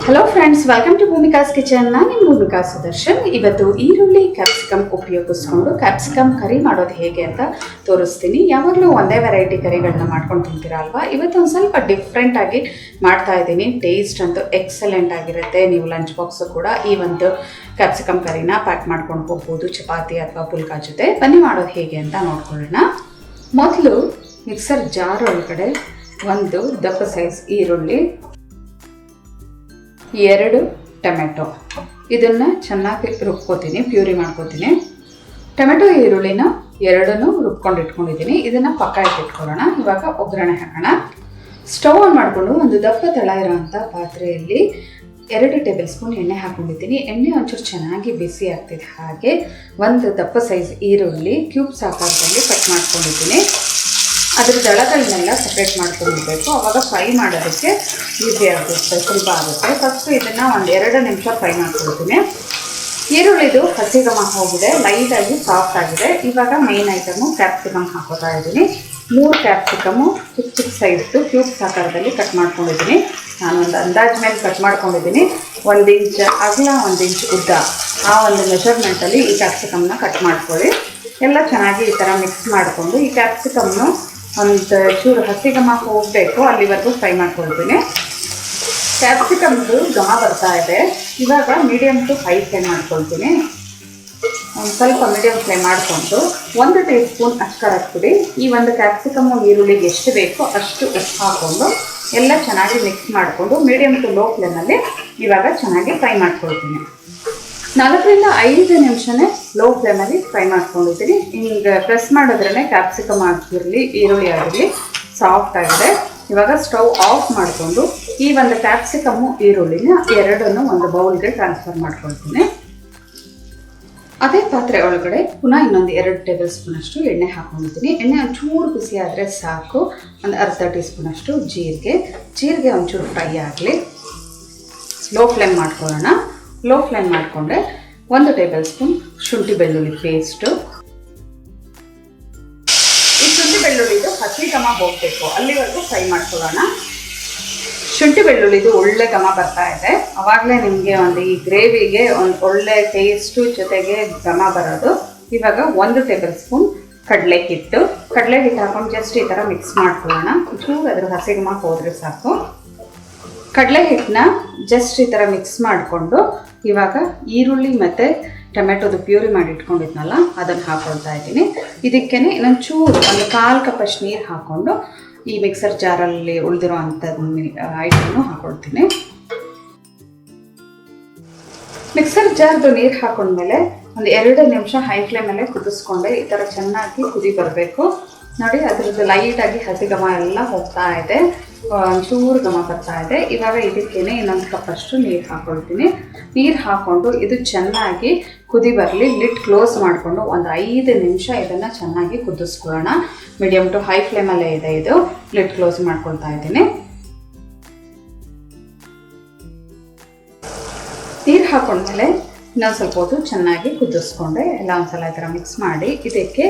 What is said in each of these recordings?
Hello friends, welcome to Bhumika's kitchen. ನಾನು ನಿಮ್ಮ ಭೂಮಿಕಾ ಸುದರ್ಶನ್. ಇವತ್ತು ಈರುಳ್ಳಿ ಕ್ಯಾಪ್ಸಿಕಮ್ ಉಪಯೋಗಿಸ್ಕೊಂಡು ಕ್ಯಾಪ್ಸಿಕಮ್ ಕರಿ ಮಾಡೋದು ಹೇಗೆ ಅಂತ ತೋರಿಸ್ತೀನಿ. ಯಾವಾಗಲೂ ಒಂದೇ ವೆರೈಟಿ ಕರಿಗಳನ್ನ ಮಾಡ್ಕೊಂಡು ತಿಂತೀರಾ ಅಲ್ವಾ? ಇವತ್ತು ಒಂದು ಸ್ವಲ್ಪ ಡಿಫ್ರೆಂಟಾಗಿ ಮಾಡ್ತಾ ಇದ್ದೀನಿ. ಟೇಸ್ಟ್ ಅಂತೂ ಎಕ್ಸಲೆಂಟ್ ಆಗಿರುತ್ತೆ. ನೀವು ಲಂಚ್ ಬಾಕ್ಸು ಕೂಡ ಈ ಒಂದು ಕ್ಯಾಪ್ಸಿಕಮ್ ಕರಿನ ಪ್ಯಾಕ್ ಮಾಡ್ಕೊಂಡು ಹೋಗ್ಬೋದು ಚಪಾತಿ ಅಥವಾ ಪುಲ್ಕಾ ಜೊತೆ. ಬನ್ನಿ ಮಾಡೋದು ಹೇಗೆ ಅಂತ ನೋಡ್ಕೊಳ್ಳೋಣ. ಮೊದಲು ಮಿಕ್ಸರ್ ಜಾರ್ ಒಳಗಡೆ ಒಂದು ದಪ್ಪ ಸೈಜ್ ಈರುಳ್ಳಿ, 2 ಟೊಮೆಟೊ, ಇದನ್ನು ಚೆನ್ನಾಗಿ ರುಬ್ಕೋತೀನಿ, ಪ್ಯೂರಿ ಮಾಡ್ಕೋತೀನಿ. ಟೊಮೆಟೊ ಈರುಳ್ಳಿನ ಎರಡನ್ನೂ ರುಬ್ಕೊಂಡು ಇಟ್ಕೊಂಡಿದ್ದೀನಿ. ಇದನ್ನು ಪಕ್ಕ ಇಟ್ಕೊಳ್ಳೋಣ. ಇವಾಗ ಒಗ್ಗರಣೆ ಹಾಕೋಣ. ಸ್ಟವ್ ಆನ್ ಮಾಡಿಕೊಂಡು ಒಂದು ದಪ್ಪ ತಳ ಇರೋಂಥ ಪಾತ್ರೆಯಲ್ಲಿ 2 ಟೇಬಲ್ ಸ್ಪೂನ್ ಎಣ್ಣೆ ಹಾಕೊಂಡಿದ್ದೀನಿ. ಎಣ್ಣೆ ಒಂಚೂರು ಚೆನ್ನಾಗಿ ಬಿಸಿ ಆಗ್ತಿದೆ. ಹಾಗೆ ಒಂದು ದಪ್ಪ ಸೈಜ್ ಈರುಳ್ಳಿ ಕ್ಯೂಬ್ಸ್ ಆಕಾರದಲ್ಲಿ ಕಟ್ ಮಾಡ್ಕೊಂಡಿದ್ದೀನಿ. ಅದ್ರ ದಳಗಳನ್ನೆಲ್ಲ ಸಪ್ರೇಟ್ ಮಾಡ್ಕೊಂಡಿರಬೇಕು. ಆವಾಗ ಫ್ರೈ ಮಾಡೋದಕ್ಕೆ ಈಸಿ ಆಗುತ್ತೆ, ಸುಲಭ ಆಗುತ್ತೆ. ಫಸ್ಟು ಇದನ್ನು ಒಂದು 2 ನಿಮಿಷ ಫ್ರೈ ಮಾಡ್ಕೊಳ್ತೀನಿ. ಈರುಳ್ಳಿದು ಹಸಿ ಘಮ ಹೋಗಿದೆ, ಲೈಟಾಗಿ ಸಾಫ್ಟ್ ಆಗಿದೆ. ಇವಾಗ ಮೇನ್ ಐಟಮು ಕ್ಯಾಪ್ಸಿಕಮ್ ಹಾಕೋತಾ ಇದ್ದೀನಿ. 3 ಕ್ಯಾಪ್ಸಿಕಮು ಚಿಕ್ಕ ಚಿಕ್ಕ ಸೈಜ್ದು ಕ್ಯೂಬ್ಸ್ ಆಕಾರದಲ್ಲಿ ಕಟ್ ಮಾಡ್ಕೊಂಡಿದ್ದೀನಿ. ನಾನು ಒಂದು ಅಂದಾಜು ಮೇಲೆ ಕಟ್ ಮಾಡ್ಕೊಂಡಿದ್ದೀನಿ. 1 ಇಂಚ್ ಅಗಲ, 1 ಇಂಚ್ ಉದ್ದ, ಆ ಒಂದು ಮೆಷರ್ಮೆಂಟಲ್ಲಿ ಈ ಕ್ಯಾಪ್ಸಿಕಮ್ನ ಕಟ್ ಮಾಡ್ಕೊಳ್ಳಿ. ಎಲ್ಲ ಚೆನ್ನಾಗಿ ಈ ಥರ ಮಿಕ್ಸ್ ಮಾಡಿಕೊಂಡು ಈ ಕ್ಯಾಪ್ಸಿಕಮ್ನು ಒಂದು ಚೂರು ಹಸಿ ಘಮ ಹೋಗಬೇಕು, ಅಲ್ಲಿವರೆಗೂ ಫ್ರೈ ಮಾಡ್ಕೊಳ್ತೀನಿ. ಕ್ಯಾಪ್ಸಿಕಮ್ದು ಘಮ ಬರ್ತಾ ಇದೆ. ಇವಾಗ ಮೀಡಿಯಮ್ ಟು ಹೈ ಫ್ಲೇಮ್ ಮಾಡ್ಕೊಳ್ತೀನಿ. ಒಂದು ಸ್ವಲ್ಪ ಮೀಡಿಯಮ್ ಫ್ಲೇಮ್ ಮಾಡಿಕೊಂಡು 1 ಟೀ ಸ್ಪೂನ್ ಖಾರದ ಪುಡಿ, ಈ ಒಂದು ಕ್ಯಾಪ್ಸಿಕಮ್ಮು ಈರುಳ್ಳಿಗೆ ಎಷ್ಟು ಬೇಕೋ ಅಷ್ಟು ಉಪ್ಪು ಹಾಕ್ಕೊಂಡು ಎಲ್ಲ ಚೆನ್ನಾಗಿ ಮಿಕ್ಸ್ ಮಾಡಿಕೊಂಡು ಮೀಡಿಯಮ್ ಟು ಲೋ ಫ್ಲೇಮಲ್ಲಿ ಇವಾಗ ಚೆನ್ನಾಗಿ ಫ್ರೈ ಮಾಡ್ಕೊಳ್ತೀನಿ. 4 ರಿಂದ 5 ನಿಮಿಷನೇ ಲೋ ಫ್ಲೇಮಲ್ಲಿ ಫ್ರೈ ಮಾಡ್ಕೊಂಡಿದ್ದೀನಿ. ಹಿಂಗೆ ಪ್ರೆಸ್ ಮಾಡಿದ್ರೇ ಕ್ಯಾಪ್ಸಿಕಮ್ ಆಗಿರಲಿ ಈರುಳ್ಳಿ ಆಗಿರಲಿ ಸಾಫ್ಟ್ ಆಗಿದೆ. ಇವಾಗ ಸ್ಟವ್ ಆಫ್ ಮಾಡಿಕೊಂಡು ಈ ಒಂದು ಕ್ಯಾಪ್ಸಿಕಮ್ಮು ಈರುಳ್ಳಿನ ಎರಡನ್ನೂ ಒಂದು ಬೌಲ್ಗೆ ಟ್ರಾನ್ಸ್ಫರ್ ಮಾಡ್ಕೊಳ್ತೀನಿ. ಅದೇ ಪಾತ್ರೆ ಒಳಗಡೆ ಪುನಃ ಇನ್ನೊಂದು 2 ಟೇಬಲ್ ಸ್ಪೂನಷ್ಟು ಎಣ್ಣೆ ಹಾಕ್ಕೊಂಡಿದ್ದೀನಿ. ಎಣ್ಣೆ ಒಂಚೂರು ಬಿಸಿ ಆದರೆ ಸಾಕು. ಒಂದು ಅರ್ಧ ಟೀ ಸ್ಪೂನಷ್ಟು ಜೀರಿಗೆ ಒಂಚೂರು ಫ್ರೈ ಆಗಲಿ. ಲೋ ಫ್ಲೇಮ್ ಮಾಡ್ಕೊಳ್ಳೋಣ. ಲೋ ಫ್ಲೇಮ್ ಮಾಡಿಕೊಂಡೆ 1 ಟೇಬಲ್ ಸ್ಪೂನ್ ಶುಂಠಿ ಬೆಳ್ಳುಳ್ಳಿ ಪೇಸ್ಟು. ಈ ಶುಂಠಿ ಬೆಳ್ಳುಳ್ಳಿದು ಹಸಿ ಘಮ ಹೋಗಬೇಕು, ಅಲ್ಲಿವರೆಗೂ ಫ್ರೈ ಮಾಡ್ಕೊಳ್ಳೋಣ. ಶುಂಠಿ ಬೆಳ್ಳುಳ್ಳಿದು ಒಳ್ಳೆ ಘಮ ಬರ್ತಾ ಇದೆ. ಆವಾಗಲೇ ನಿಮಗೆ ಒಂದು ಈ ಗ್ರೇವಿಗೆ ಒಂದು ಒಳ್ಳೆ ಟೇಸ್ಟು ಜೊತೆಗೆ ಘಮ ಬರೋದು. ಇವಾಗ 1 ಟೇಬಲ್ ಸ್ಪೂನ್ ಕಡಲೆ ಹಿಟ್ಟು ಹಾಕೊಂಡು ಜಸ್ಟ್ ಈ ಥರ ಮಿಕ್ಸ್ ಮಾಡ್ಕೊಳ್ಳೋಣ. ಚೂರು ಅದ್ರ ಹಸಿ ಘಮ ಹೋದರೆ ಸಾಕು. ಕಡಲೆ ಹಿಟ್ಟನ್ನ ಜಸ್ಟ್ ಈ ಥರ ಮಿಕ್ಸ್ ಮಾಡಿಕೊಂಡು ಇವಾಗ ಈರುಳ್ಳಿ ಮತ್ತು ಟೊಮೆಟೊದು ಪ್ಯೂರಿ ಮಾಡಿ ಇಟ್ಕೊಂಡಿದ್ನಲ್ಲ ಅದನ್ನು ಹಾಕ್ಕೊಳ್ತಾ ಇದ್ದೀನಿ. ಇದಕ್ಕೇ ಇನ್ನೊಂಚೂರು ಒಂದು 1/4 ಕಪ್ಪಷ್ಟು ನೀರು ಹಾಕ್ಕೊಂಡು ಈ ಮಿಕ್ಸರ್ ಜಾರಲ್ಲಿ ಉಳಿದಿರೋ ಅಂಥದ್ದು ಐಟಮ್ನು ಹಾಕ್ಕೊಳ್ತೀನಿ. ಮಿಕ್ಸರ್ ಜಾರ್ದು ನೀರು ಹಾಕೊಂಡ್ಮೇಲೆ ಒಂದು 2 ನಿಮಿಷ ಹೈ ಫ್ಲೇಮಲ್ಲೇ ಕುದಿಸ್ಕೊಂಡೆ ಈ ಥರ ಚೆನ್ನಾಗಿ ಕುದಿ ಬರಬೇಕು. ನೋಡಿ, ಅದರದ್ದು ಲೈಟಾಗಿ ಹಸಿ ಘಮ ಎಲ್ಲ ಹೋಗ್ತಾ ಇದೆ, ಒಂಚೂರು ಘಮ ಬರ್ತಾ ಇದೆ. ಇವಾಗ ಇದಕ್ಕೇನೆ ಇನ್ನೊಂದು ಕಪ್ಪಷ್ಟು ನೀರು ಹಾಕ್ಕೊಳ್ತೀನಿ. ನೀರು ಹಾಕ್ಕೊಂಡು ಇದು ಚೆನ್ನಾಗಿ ಕುದಿ ಬರಲಿ. ಲಿಡ್ ಕ್ಲೋಸ್ ಮಾಡಿಕೊಂಡು ಒಂದು 5 ನಿಮಿಷ ಇದನ್ನು ಚೆನ್ನಾಗಿ ಕುದಿಸ್ಕೊಳ್ಳೋಣ. ಮೀಡಿಯಮ್ ಟು ಹೈ ಫ್ಲೇಮಲ್ಲೇ ಇದೆ ಇದು. ಲಿಡ್ ಕ್ಲೋಸ್ ಮಾಡ್ಕೊಳ್ತಾ ಇದ್ದೀನಿ. ನೀರು ಹಾಕೊಂಡ್ಮೇಲೆ ಇನ್ನೊಂದು ಸ್ವಲ್ಪ ಹೊತ್ತು ಚೆನ್ನಾಗಿ ಕುದಿಸ್ಕೊಂಡೆ ಎಲ್ಲ ಒಂದ್ಸಲ ಈ ಥರ ಮಿಕ್ಸ್ ಮಾಡಿ ಇದಕ್ಕೆ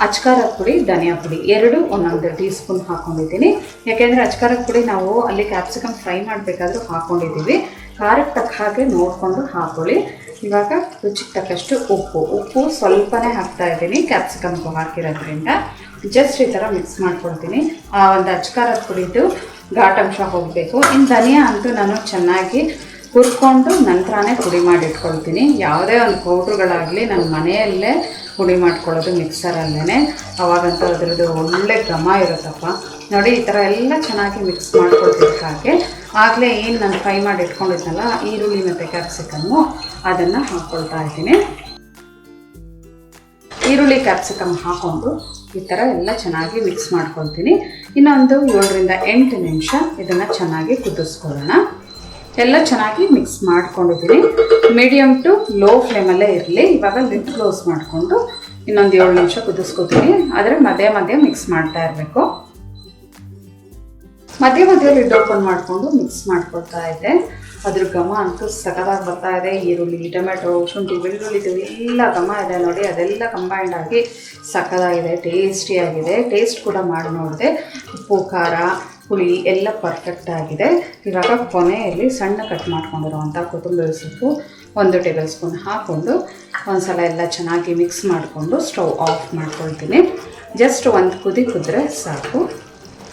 ಅಚ್ಕಾರದ ಪುಡಿ, ಧನಿಯಾ ಪುಡಿ 2 1 ಟೀ ಸ್ಪೂನ್ ಹಾಕ್ಕೊಂಡಿದ್ದೀನಿ. ಯಾಕೆಂದರೆ ಅಚ್ಕಾರದ ಪುಡಿ ನಾವು ಅಲ್ಲಿ ಕ್ಯಾಪ್ಸಿಕಮ್ ಫ್ರೈ ಮಾಡಬೇಕಾದ್ರೂ ಹಾಕ್ಕೊಂಡಿದ್ದೀವಿ. ಖಾರಕ್ಕೆ ತಕ್ಕ ಹಾಗೆ ನೋಡಿಕೊಂಡು ಹಾಕ್ಕೊಳ್ಳಿ. ಇವಾಗ ರುಚಿಗೆ ತಕ್ಕಷ್ಟು ಉಪ್ಪು ಸ್ವಲ್ಪನೇ ಹಾಕ್ತಾ ಇದ್ದೀನಿ, ಕ್ಯಾಪ್ಸಿಕಮ್ಗೂ ಹಾಕಿರೋದ್ರಿಂದ. ಜಸ್ಟ್ ಈ ಥರ ಮಿಕ್ಸ್ ಮಾಡ್ಕೊಳ್ತೀನಿ. ಆ ಒಂದು ಅಚ್ಕಾರದ ಪುಡಿದು ಘಾಟಂಶ ಹೋಗಬೇಕು. ಇನ್ನು ಧನಿಯಾ ಅಂತೂ ನಾನು ಚೆನ್ನಾಗಿ ಹುರ್ಕೊಂಡು ನಂತರನೇ ಪುಡಿ ಮಾಡಿ ಇಟ್ಕೊಳ್ತೀನಿ. ಯಾವುದೇ ಒಂದು ಪೌಡ್ರುಗಳಾಗಲಿ ನಾನು ಮನೆಯಲ್ಲೇ ಪುಡಿ ಮಾಡ್ಕೊಳ್ಳೋದು ಮಿಕ್ಸರಲ್ಲೇ. ಅವಾಗಂತೂ ಅದರದ್ದು ಒಳ್ಳೆ ಘಮ ಇರುತ್ತಪ್ಪ. ನೋಡಿ, ಈ ಥರ ಎಲ್ಲ ಚೆನ್ನಾಗಿ ಮಿಕ್ಸ್ ಮಾಡ್ಕೊಳ್ತೀನಿ. ಹಾಗೆ ಆಗಲೇ ಏನು ನಾನು ಫ್ರೈ ಮಾಡಿ ಇಟ್ಕೊಂಡಿದ್ನಲ್ಲ ಈರುಳ್ಳಿ ಮತ್ತು ಕ್ಯಾಪ್ಸಿಕಮ್ಮು ಅದನ್ನು ಹಾಕ್ಕೊಳ್ತಾ ಇದ್ದೀನಿ. ಈರುಳ್ಳಿ ಕ್ಯಾಪ್ಸಿಕಮ್ ಹಾಕ್ಕೊಂಡು ಈ ಥರ ಎಲ್ಲ ಚೆನ್ನಾಗಿ ಮಿಕ್ಸ್ ಮಾಡ್ಕೊಳ್ತೀನಿ. ಇನ್ನೊಂದು 7 ರಿಂದ 8 ನಿಮಿಷ ಇದನ್ನು ಚೆನ್ನಾಗಿ ಕುದಿಸ್ಕೊಳ್ಳೋಣ. ಎಲ್ಲ ಚೆನ್ನಾಗಿ ಮಿಕ್ಸ್ ಮಾಡ್ಕೊಂಡಿದ್ದೀನಿ. ಮೀಡಿಯಮ್ ಟು ಲೋ ಫ್ಲೇಮಲ್ಲೇ ಇರಲಿ. ಇವಾಗ ಲಿಡ್ ಕ್ಲೋಸ್ ಮಾಡಿಕೊಂಡು ಇನ್ನೊಂದು 7 ನಿಮಿಷ ಕುದಿಸ್ಕೊತೀನಿ. ಆದರೆ ಮಧ್ಯೆ ಮಿಕ್ಸ್ ಮಾಡ್ತಾ ಇರಬೇಕು. ಮಧ್ಯೆ ಲಿಡ್ ಓಪನ್ ಮಾಡಿಕೊಂಡು ಮಿಕ್ಸ್ ಮಾಡ್ಕೊಳ್ತಾ ಇದ್ದೆ. ಅದ್ರ ಘಮ ಅಂತೂ ಸಖತ್ತಾಗಿ ಬರ್ತಾ ಇದೆ. ಈರುಳ್ಳಿ, ಟೊಮೆಟೊ, ಶುಂಠಿ ಬೆಳ್ಳುಳ್ಳಿದು ಎಲ್ಲ ಘಮ ಇದೆ ನೋಡಿ. ಅದೆಲ್ಲ ಕಂಬೈಂಡ್ ಆಗಿ ಸಖತ್ತಾಗಿದೆ, ಟೇಸ್ಟಿಯಾಗಿದೆ. ಟೇಸ್ಟ್ ಕೂಡ ಮಾಡಿ ನೋಡಿದೆ. ಉಪ್ಪು ಖಾರ ಹುಳಿ ಎಲ್ಲ ಪರ್ಫೆಕ್ಟ್ ಆಗಿದೆ. ಇವಾಗ ಕೊನೆಯಲ್ಲಿ ಸಣ್ಣ ಕಟ್ ಮಾಡ್ಕೊಂಡಿರುವಂಥ ಕೊತ್ತಂಬರಿ ಸೊಪ್ಪು 1 ಟೇಬಲ್ ಸ್ಪೂನ್ ಹಾಕ್ಕೊಂಡು ಒಂದು ಸಲ ಎಲ್ಲ ಚೆನ್ನಾಗಿ ಮಿಕ್ಸ್ ಮಾಡಿಕೊಂಡು ಸ್ಟವ್ ಆಫ್ ಮಾಡ್ಕೊಳ್ತೀನಿ. ಜಸ್ಟ್ 1 ಕುದಿ ಕುದ್ರೆ ಸಾಕು.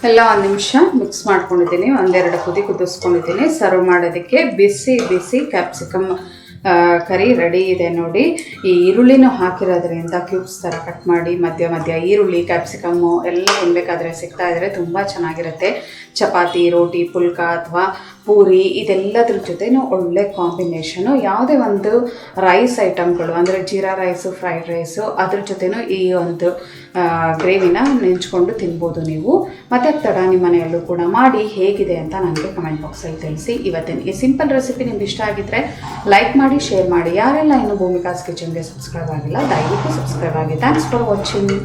ಎಲ್ಲ 1 ನಿಮಿಷ ಮಿಕ್ಸ್ ಮಾಡ್ಕೊಂಡಿದ್ದೀನಿ, 1-2 ಕುದಿ ಕುದಿಸ್ಕೊಂಡಿದ್ದೀನಿ. ಸರ್ವ್ ಮಾಡೋದಕ್ಕೆ ಬಿಸಿ ಬಿಸಿ ಕ್ಯಾಪ್ಸಿಕಮ್ ಕರಿ ರೆಡಿ ಇದೆ ನೋಡಿ. ಈ ಈರುಳ್ಳಿನೂ ಹಾಕಿರೋದ್ರಿಂದ ಕ್ಯೂಬ್ಸ್ ಥರ ಕಟ್ ಮಾಡಿ ಮಧ್ಯ ಈರುಳ್ಳಿ ಕ್ಯಾಪ್ಸಿಕಮ್ಮು ಎಲ್ಲ ತಿನ್ನಬೇಕಾದ್ರೆ ಸಿಗ್ತಾ ಇದ್ದರೆ ತುಂಬ ಚೆನ್ನಾಗಿರುತ್ತೆ. ಚಪಾತಿ, ರೋಟಿ, ಪುಲ್ಕ ಅಥವಾ ಪೂರಿ ಇದೆಲ್ಲದ್ರ ಜೊತೆನೂ ಒಳ್ಳೆ ಕಾಂಬಿನೇಷನು. ಯಾವುದೇ ಒಂದು ರೈಸ್ ಐಟಮ್ಗಳು ಅಂದರೆ ಜೀರಾ ರೈಸು, ಫ್ರೈಡ್ ರೈಸು ಅದ್ರ ಜೊತೆನೂ ಈ ಒಂದು ಗ್ರೇವಿನ ನೆಂಚ್ಕೊಂಡು ತಿನ್ಬೋದು ನೀವು. ಮತ್ತು ತಡ ನಿಮ್ಮ ಮನೆಯಲ್ಲೂ ಕೂಡ ಮಾಡಿ ಹೇಗಿದೆ ಅಂತ ನನಗೆ ಕಮೆಂಟ್ ಬಾಕ್ಸಲ್ಲಿ ತಿಳಿಸಿ. ಇವತ್ತಿನ ಈ ಸಿಂಪಲ್ ರೆಸಿಪಿ ನಿಮ್ಗೆ ಇಷ್ಟ ಆಗಿದ್ದರೆ ಲೈಕ್ ಮಾಡಿ, ಶೇರ್ ಮಾಡಿ. ಯಾರೆಲ್ಲ ಇನ್ನೂ ಭೂಮಿಕಾಸ್ ಕಿಚನ್ಗೆ ಸಬ್ಸ್ಕ್ರೈಬ್ ಆಗಿಲ್ಲ ದಯವಿಟ್ಟು ಸಬ್ಸ್ಕ್ರೈಬ್ ಆಗಿ. Thanks for watching.